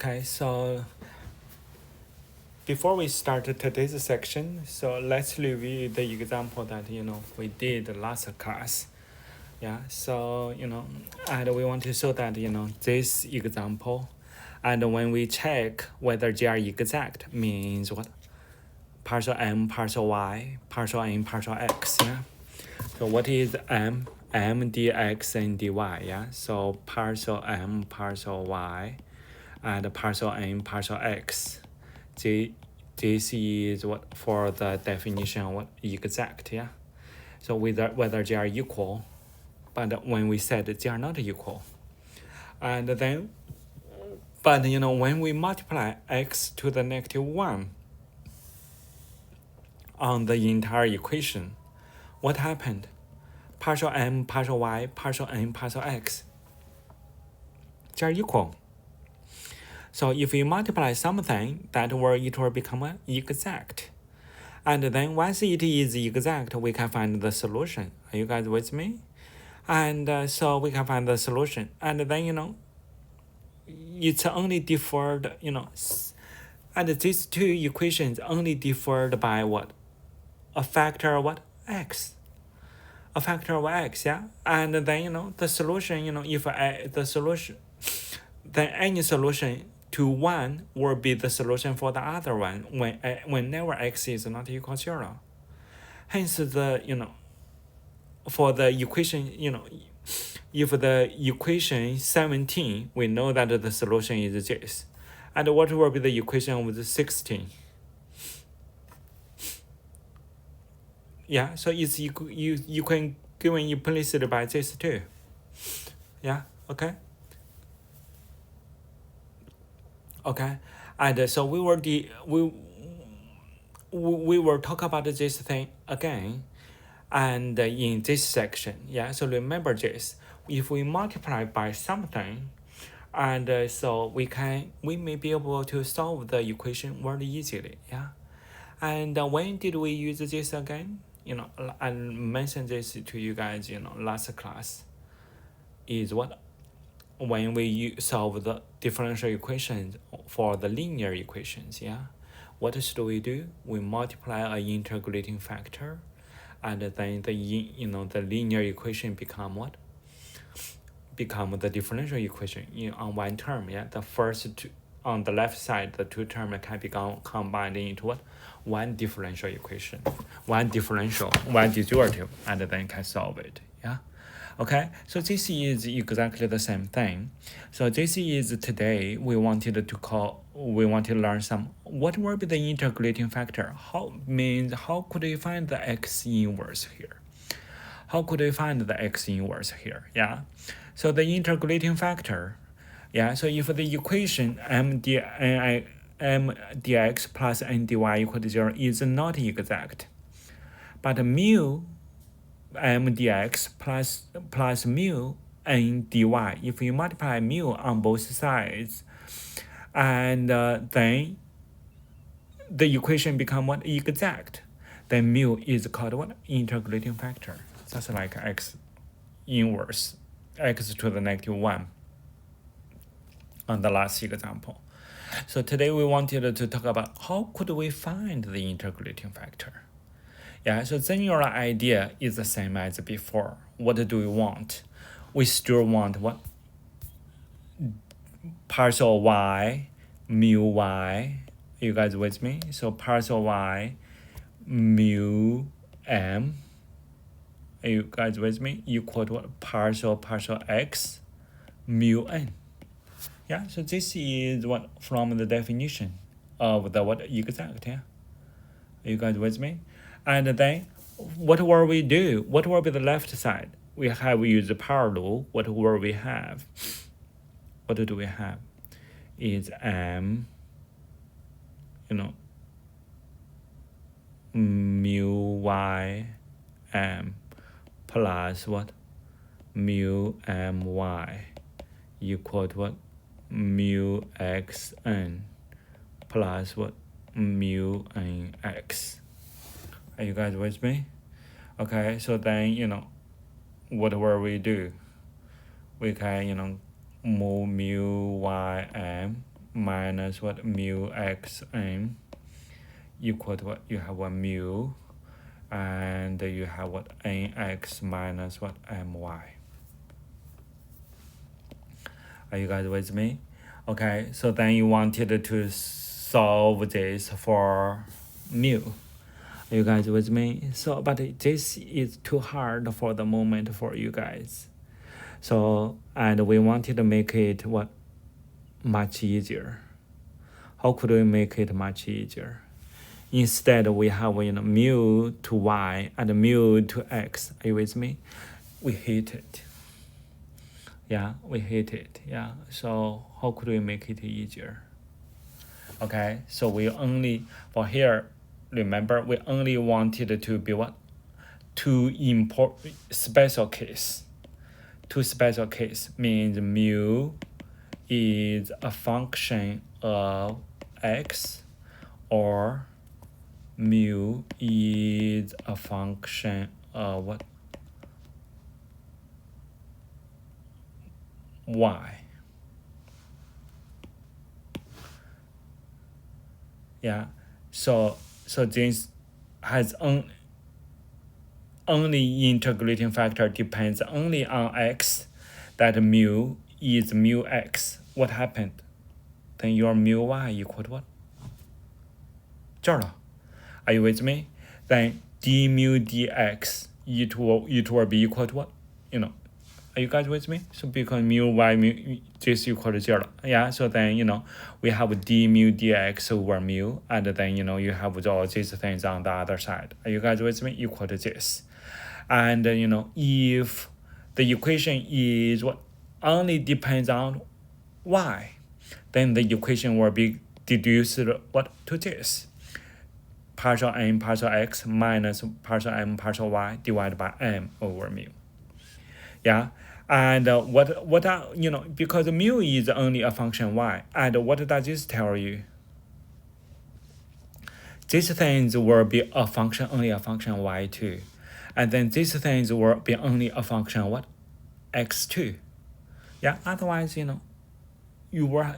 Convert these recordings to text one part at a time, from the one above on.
Okay, so before we start today's section, so let's review the example that we did last class. Yeah, so and we want to show that this example, and when we check whether they are exact, means what? Partial m, partial y, partial n, partial x. Yeah. So what is m? M dx and dy. Yeah. So partial m, partial y, and partial n, partial x. This is what for the definition what exact. Yeah. So whether they are equal, but when we said they are not equal, and then but when we multiply x to the -1 on the entire equation, what happened? Partial m, partial y, partial n, partial x, they are equal. So if we multiply something, it will become exact. And then once it is exact, we can find the solution. Are you guys with me? And so we can find the solution. And then, it's only differed, and these two equations only differed by what? A factor of what? X. A factor of x, yeah? And then, the solution, if the solution, then any solution to one will be the solution for the other one whenever x is not equal to 0. Hence for the equation, if the equation 17, we know that the solution is this. And what will be the equation of the 16? Yeah, so it's you can given implicit by this too. Yeah, okay. Okay, and so we will talk about this thing again, and in this section. Yeah, so remember this. If we multiply by something, and so we may be able to solve the equation very easily. Yeah, and when did we use this again? I mentioned this to you guys. Last class is what? When we solve the differential equations for the linear equations. Yeah, what should we do? We multiply an integrating factor, and then the linear equation become what? Become the differential equation on one term. Yeah, the first two, on the left side, the two terms can become combined into what? One differential equation, one derivative, and then can solve it. Yeah. Okay, so this is exactly the same thing. So this is today we wanted to learn some what will be the integrating factor. How could we find the x inverse here? How could we find the x inverse here? Yeah. So the integrating factor, yeah. So if the equation m dx plus n dy equal to 0 is not exact, but mu m dx plus mu n dy, if you multiply mu on both sides, and then the equation become what? Exact, then mu is called what? Integrating factor. That's like x inverse, x to the -1 on the last example. So today we wanted to talk about how could we find the integrating factor. Yeah, so then your idea is the same as before. What do we want? We still want what? Partial y, mu y. You guys with me? So partial y, mu m. Are you guys with me? Equal to what? Partial x, mu n. Yeah, so this is what from the definition of the what exact. Yeah, are you guys with me? And then what will we do? What will be the left side? We have used the power rule. What will we have? What do we have? Is m, mu y m plus what? Mu m y equal to what? Mu x n plus what? Mu n x. Are you guys with me? Okay, so then what will we do? We can move mu y m minus what mu xn equal to what? You have one mu, and you have what? nx minus what? my. Are you guys with me? Okay, so then you wanted to solve this for mu. Are you guys with me? So, but this is too hard for the moment for you guys. So, and we wanted to make it what? Much easier. How could we make it much easier? Instead, we have mu to y and mu to x. Are you with me? We hate it. Yeah, we hate it. Yeah. So how could we make it easier? Okay. So we only for here. Remember, we only wanted to be what? Two special case. Two special case means mu is a function of x, or mu is a function of what? Y. Yeah. So this has only integrating factor depends only on x, that mu is mu x. What happened? Then your mu y equal to what? 这儿了. Are you with me? Then d mu dx it will be equal to what? Are you guys with me? So because mu y mu this equal to 0. Yeah, so then we have d mu dx over mu, and then you have all these things on the other side. Are you guys with me? Equal to this. And if the equation is what only depends on y, then the equation will be deduced what to this: partial m partial x minus partial m partial y divided by m over mu. Yeah. And what are, because mu is only a function y, and what does this tell you? These things will be only a function y too, and then these things will be only a function what? X2. Yeah, otherwise you were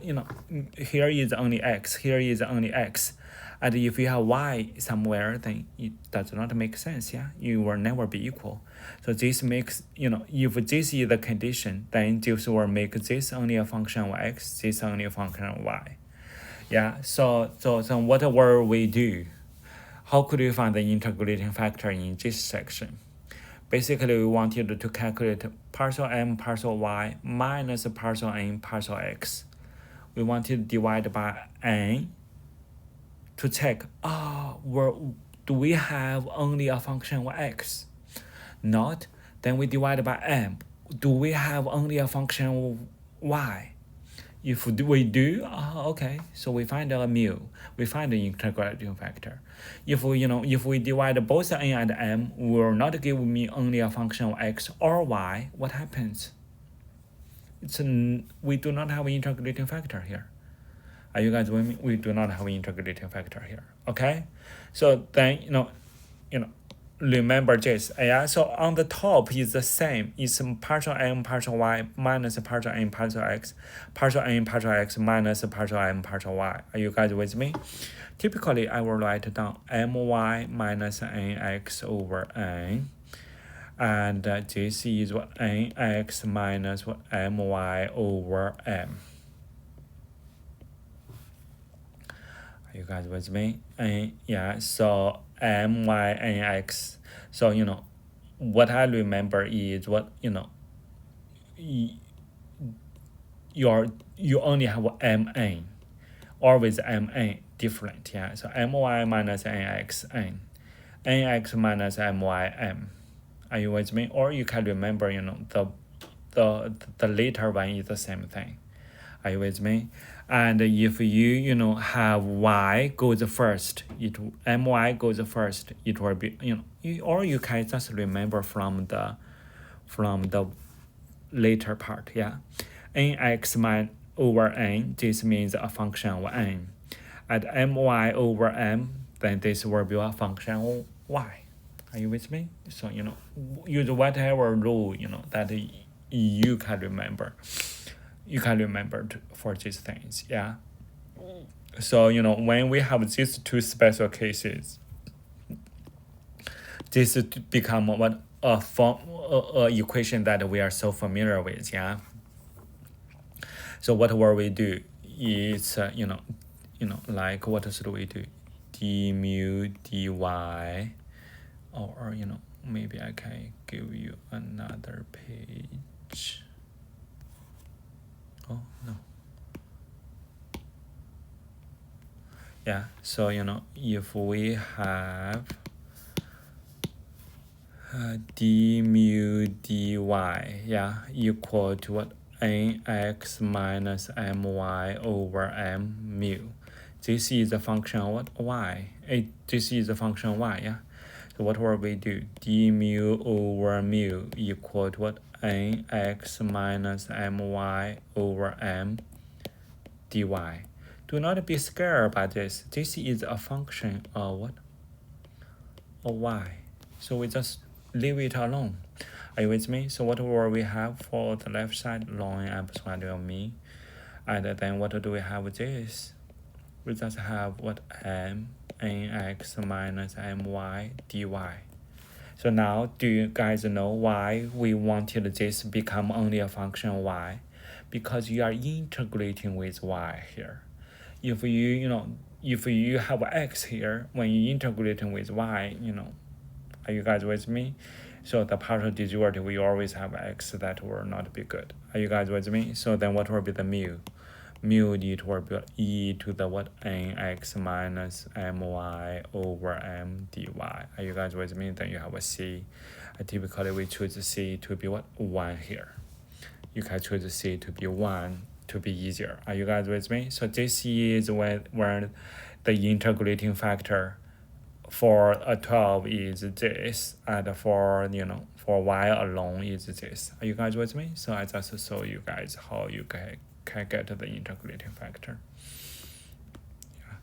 here is only x, here is only x, and if you have y somewhere, then it does not make sense. Yeah, you will never be equal. So this makes if this is the condition, then this will make this only a function of x, this only a function of y. Yeah. So what will we do? How could we find the integrating factor in this section? Basically, we wanted to calculate partial m partial y minus partial n partial x. We wanted to divide by n to check, do we have only a function of x? Not. Then we divide by m. Do we have only a function of y? If we do, okay, so we find a mu. We find the integrating factor. If we divide both n and m, will not give me only a function of x or y. What happens? We do not have an integrating factor here. Are you guys with me? We do not have an integrating factor here. Okay, so then remember this. Yeah, so on the top is the same. It's partial m partial y minus partial n partial x, partial n partial x minus partial m partial y. Are you guys with me? Typically, I will write down my minus nx over n, and this is what nx minus what my over m. Are you guys with me? Yeah, so my nx. So what I remember is what you only have mn, always mn different. Yeah, so my minus nx n, nx minus my m. Are you with me? Or you can remember the later one is the same thing. Are you with me? And if you have y goes first, my goes first, it will be or you can just remember from the later part. Yeah, nx over n, this means a function of n, and my over m, then this will be a function of y. Are you with me? So use whatever rule that you can remember. You can remember for these things. Yeah. So, when we have these two special cases, this become what a form equation that we are so familiar with, yeah. So what will we do is like what should we do? D mu dy, or maybe I can give you another page. Oh no. Yeah, so if we have d mu dy, yeah, equal to what? Nx minus my over m mu. This is a function of what? Y. This is a function of y, yeah. So what will we do? D mu over mu equal to what? Nx minus my over m dy. Do not be scared about this. This is a function of what? Of y. So we just leave it alone. Are you with me? So what will we have for the left side? Ln epsilon of me. And then what do we have with this? We just have what? M nx minus my dy. So now, do you guys know why we wanted this become only a function of y? Because you are integrating with y here. If you have x here, when you integrating with y, are you guys with me? So the partial derivative, we always have x, that will not be good. Are you guys with me? So then what will be the mu? Mu it will be e to the what? Nx minus my over m dy. Are you guys with me? Then you have a c. Typically we choose c to be what? 1 here. You can choose c to be 1 to be easier. Are you guys with me? So this is where the integrating factor for a 12 is this, and for y alone is this. Are you guys with me? So I just show you guys how you can get the integrating factor. Yeah.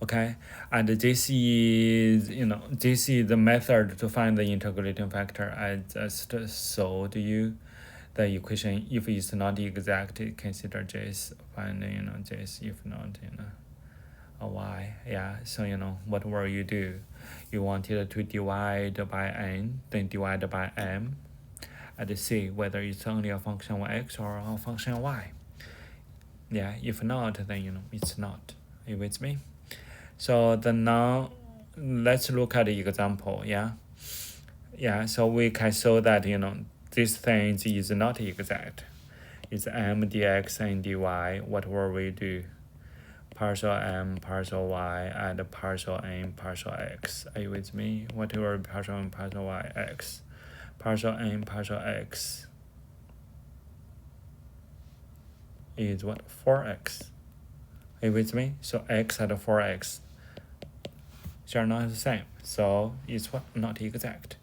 Okay, and this is this is the method to find the integrating factor. I just showed you the equation. If it's not exact, consider this. Find this. If not, a y. Yeah. So what will you do? You wanted to divide by n, then divide by m, and see whether it's only a function of x or a function of y. Yeah. If not, then it's not. Are you with me? So now let's look at the example. Yeah. Yeah. So we can show that this thing is not exact. It's m dx and dy. What will we do? Partial m, partial y, and partial n, partial x. Are you with me? What will be partial m, partial y, x? Partial n, partial x is what? 4x. Are you with me? So x and 4x are not the same. So it's what? Not exact.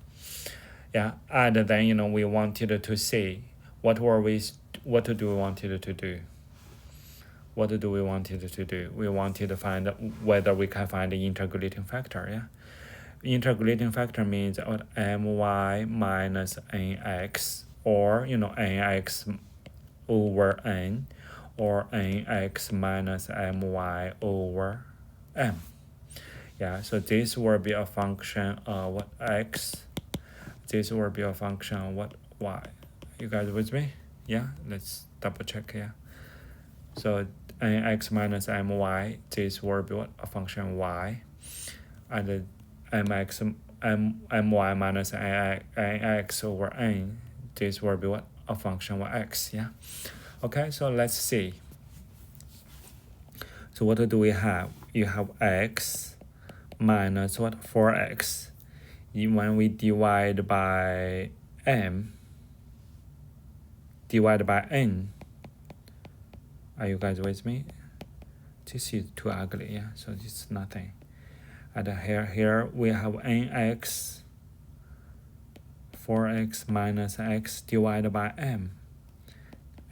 Yeah, and then we wanted to see what do we wanted to do? What do we wanted to do? We wanted to find whether we can find the integrating factor. Yeah, integrating factor means what? My minus nx, or nx over n, or nx minus my over m. Yeah, so this will be a function of what? X. This will be a function of what? Y. You guys with me? Yeah, let's double check here. So nx minus my, this will be what? A function of y. And my minus nx over n, this will be what? A function of x. Yeah. Okay, so let's see. So what do we have? You have x minus what? 4x. When we divide by m, divide by n. Are you guys with me? This is too ugly, yeah, so it's nothing. And here we have nx, 4x minus x divided by m,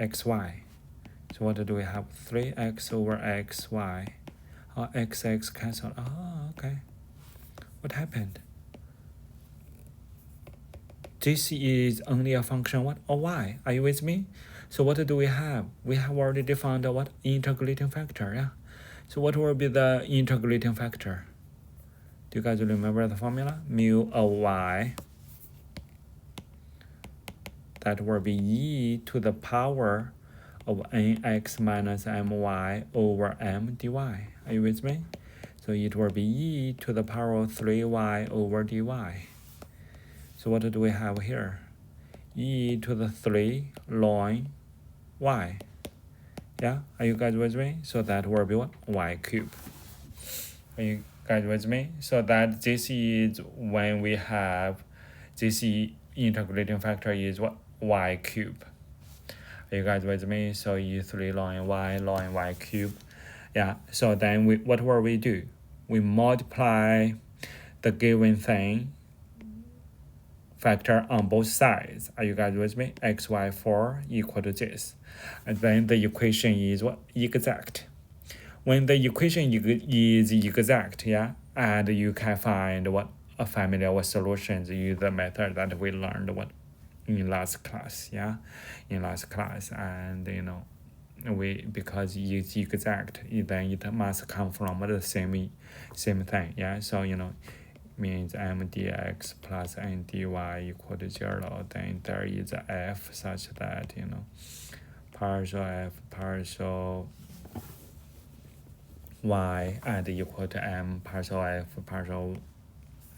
xy. So what do we have? 3x over xy. X cancel. Oh, okay. What happened? This is only a function what? Of y. Are you with me? So what do we have? We have already defined what integrating factor, yeah. So what will be the integrating factor? Do you guys remember the formula? Mu of y, that will be e to the power of nx minus my over m dy. Are you with me? So it will be e to the power of 3y over dy. So what do we have here? E to the 3 ln y. Yeah, are you guys with me? So that will be what? Y cube. Are you guys with me? So that this is when we have this integrating factor is what? Y cube. Are you guys with me? So E3 ln y cube. Yeah, so then what will we do? We multiply the given thing factor on both sides. Are you guys with me? xy4 equal to this. And then the equation is what? Exact. When the equation is exact, yeah, and you can find what a family of solutions, use the method that we learned what in last class, yeah, in last class. And because it's exact, then it must come from the same thing, yeah. So means m dx plus n dy equal to 0. Then there is a f such that partial f partial y and equal to m partial f partial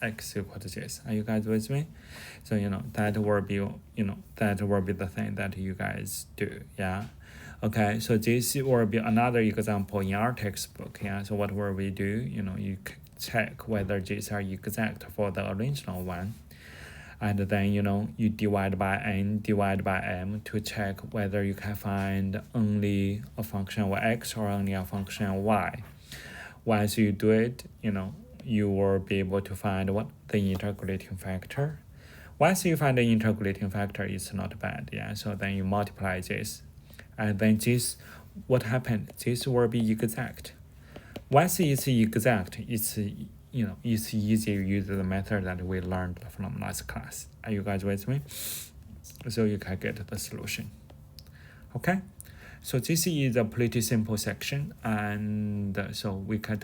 x equal to this. Are you guys with me? So that will be that will be the thing that you guys do, yeah. Okay, so this will be another example in our textbook, yeah. So what will we do? You check whether these are exact for the original one, and then you divide by n, divide by m to check whether you can find only a function of x or only a function of y. Once you do it, you will be able to find what the integrating factor. Once you find the integrating factor, it's not bad, yeah. So then you multiply this, and then this, what happened? This will be exact. Once it's exact, it's easy to use the method that we learned from last class. Are you guys with me? So you can get the solution. Okay, so this is a pretty simple section, and so we can